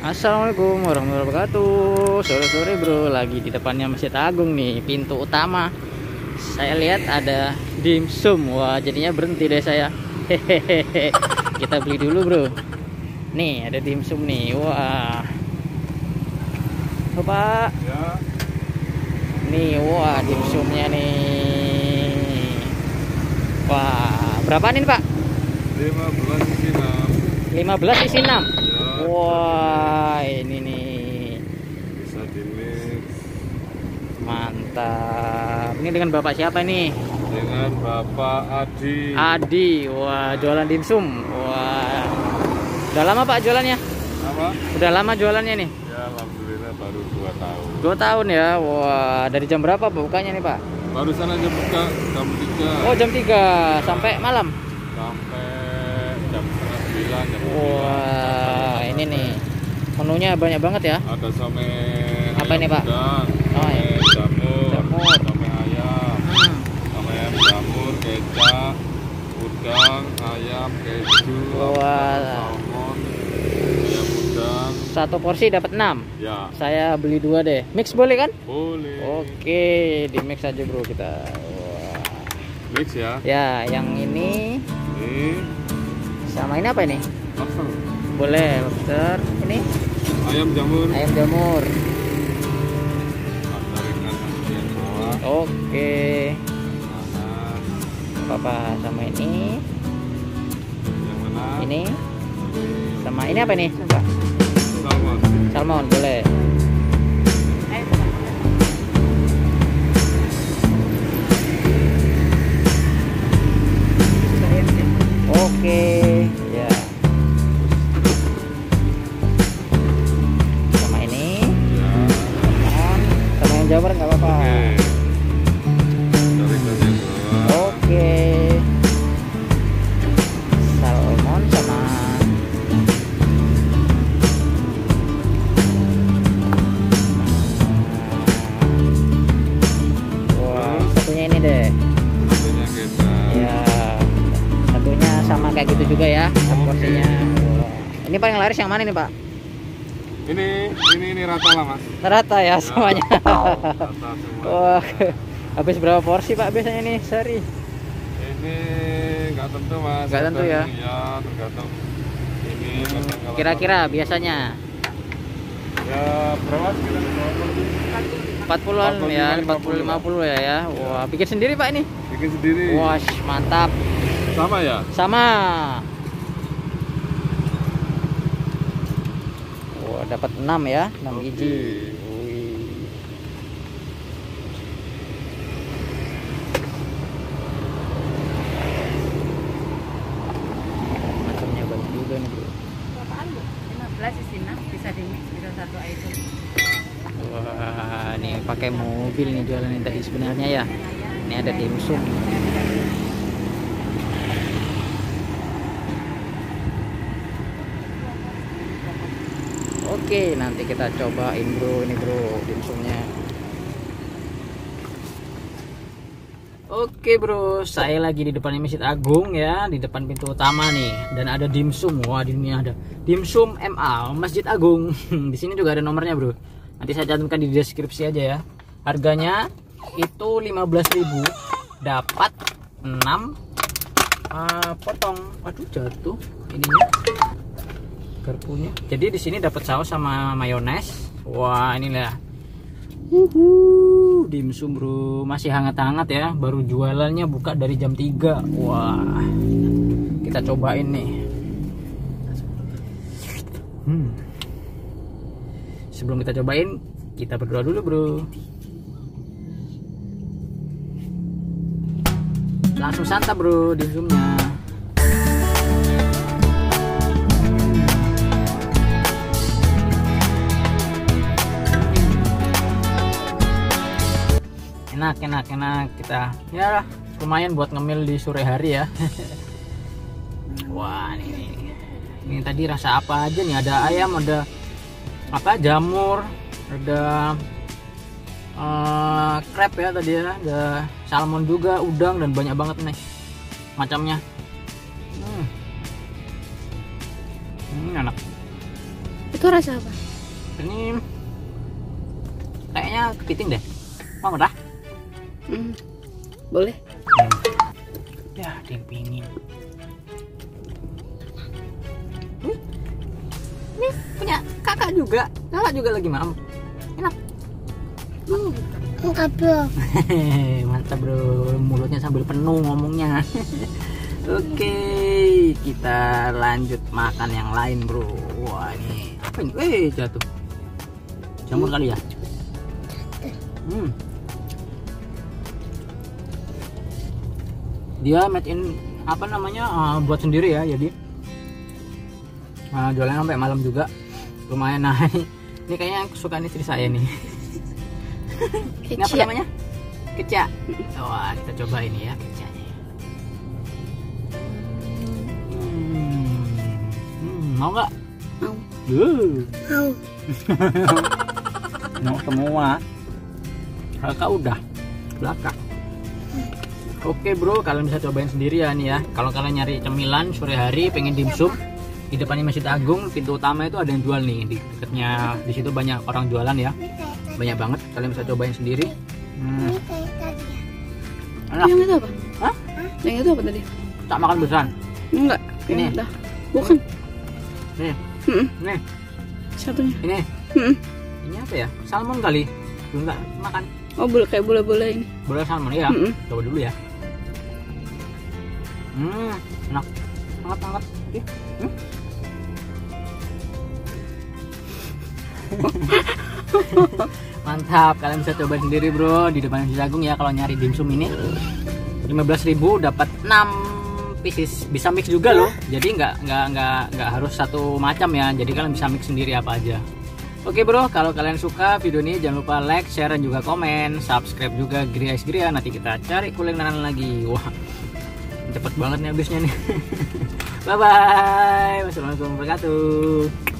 Assalamualaikum warahmatullahi wabarakatuh. Sore-sore bro, lagi di depannya Masjid Agung nih, pintu utama. Saya lihat ada dimsum. Wah, jadinya berhenti deh saya. Hehehe. Kita beli dulu bro. Nih ada dimsum nih. Wah. Pak. Ya. Nih, wah dimsumnya nih. Wah, berapa nih Pak? 15 isi 6. 15 isi 6. Ya, Wah, ini nih. bisa di mix Mantap. Ini dengan Bapak siapa nih? dengan Bapak Adi. Adi. Wah, jualan dimsum. Wah. Udah lama Pak jualannya? Apa? Udah lama jualannya nih? Ya, alhamdulillah baru 2 tahun. 2 tahun ya. Wah, dari jam berapa bukanya nih Pak? Barusan aja buka jam 3. Oh, jam 3 sampai malam. Sampai jam setengah 9, jam 9. Wah, ini nih. Menunya banyak banget ya. Ada some Apa ayam ini, Pak? udang, Oh, some iya. jamur, Jamur. some ayam, some ayam jamur, kecap, udang, ayam, keju, Wah. salmon, ayam udang. Satu porsi dapat 6. Ya, Saya beli 2 deh. Mix boleh kan? boleh. Oke, di mix aja bro kita. Wah. Mix ya. Ya, yang ini Ini sama ini apa ini? lobster. Boleh lobster. Ini Ayam jamur. ayam jamur. Ada ringan bagian bawah. Oke. Mana? Apa sama ini? Yang mana? Ini sama ini apa nih? Pak? Salmon. Salmon boleh. Oke, ya. Sama ini, Ya. salmon, sama yang jamur nggak apa-apa. Oke. Dari bagian bawah. Oke. Salmon sama wah, satunya ini deh. Satunya kita. Ya. Satunya sama kayak gitu juga ya, porsinya. Wah. Ini paling laris yang mana nih, Pak? Ini rata lah, Mas. Rata ya semuanya. Rata semua. Wah. Habis berapa porsi, Pak, biasanya nih sehari? Ini nggak tentu, Mas. Nggak tentu ya? Ya, tergantung. Ini kadang kalau Kira-kira biasanya ya berapa sekitar 40-an ya, 45, 40-50 ya. Wah, bikin sendiri Pak ini. bikin sendiri. Wah, mantap. Sama ya? Sama. Wah, dapat 6 ya, 6 Oke. biji. Wih. Macamnya banyak juga nih, Bro. Berapaan Bu? 15 isi 6 bisa di mix bisa satu item. Wah, nih pakai mobil nih jualan yang tadi sebenarnya ya. Ini ada dimsum. Oke, nanti kita cobain bro, ini bro dimsumnya. Oke bro, saya lagi di depan Masjid Agung ya, di depan pintu utama nih, dan ada dimsum. Wah, di sini ada dimsum MA Masjid Agung. Di sini juga ada nomornya bro. Nanti saya cantumkan di deskripsi aja ya. Harganya itu 15.000, dapat 6 potong. Waduh, jatuh ininya. Garpunya. Jadi di sini dapat saus sama mayones. Wah, inilah. Dimsum bro, masih hangat-hangat ya. Baru jualannya buka dari jam 3. Wah. Kita cobain nih. Sebelum kita cobain, kita berdoa dulu bro. Langsung santap bro dimsumnya. Enak kita ya lah, lumayan buat ngemil di sore hari ya. Wah, ini tadi rasa apa aja nih? Ada ayam, ada apa, jamur, ada crab ya tadi ya, ada salmon juga, udang, dan banyak banget nih macamnya. Enak. Itu rasa apa? Ini kayaknya kepiting deh. Mau nggak? Boleh. Ya, ada yang pingin. Ini punya kakak juga. Kakak juga lagi mam. Enak. Enggak, bro. Mantap bro, mulutnya sambil penuh ngomongnya. Oke, kita lanjut makan yang lain bro. Wah ini apa ini? Jatuh. Jamur kali ya? Dia made in apa namanya buat sendiri ya, jadi jualan sampai malam juga, lumayan naik. Ini kayaknya kesukaan istri saya nih. Ini apa namanya? Kecak. Wah, kita coba ini ya kecaknya. Mau nggak? Mau. Mau. Mau semua. Kakak udah belakang. Oke bro, kalian bisa cobain sendiri ya nih ya. Kalau kalian nyari cemilan sore hari, pengen dimsum, di depannya Masjid Agung, pintu utama itu ada yang jual nih. Di dekatnya di situ banyak orang jualan ya. Banyak banget, kalian bisa cobain sendiri. Enak. Yang itu apa? Hah? Yang itu apa tadi? Tak makan besan. Enggak. Ini. Yang udah. Bukan. Nih. Nih. Satunya. Ini. Ini apa ya? Salmon kali. Belum nggak makan. Oh, boleh kayak bola-bola ini. Bola salmon ya. Coba dulu ya. Enak. Hangat-hangat. Mantap, kalian bisa coba sendiri bro di depan Masjid Agung ya. Kalau nyari dimsum ini 15.000 dapat 6 pieces, bisa mix juga loh. Jadi nggak harus satu macam ya. Jadi kalian bisa mix sendiri apa aja. Oke bro, kalau kalian suka video ini jangan lupa like, share dan juga komen, subscribe juga Gria. Nanti kita cari kulineran lagi. Wah, cepet banget nih habisnya nih. Bye bye. Wassalamualaikum warahmatullahi wabarakatuh.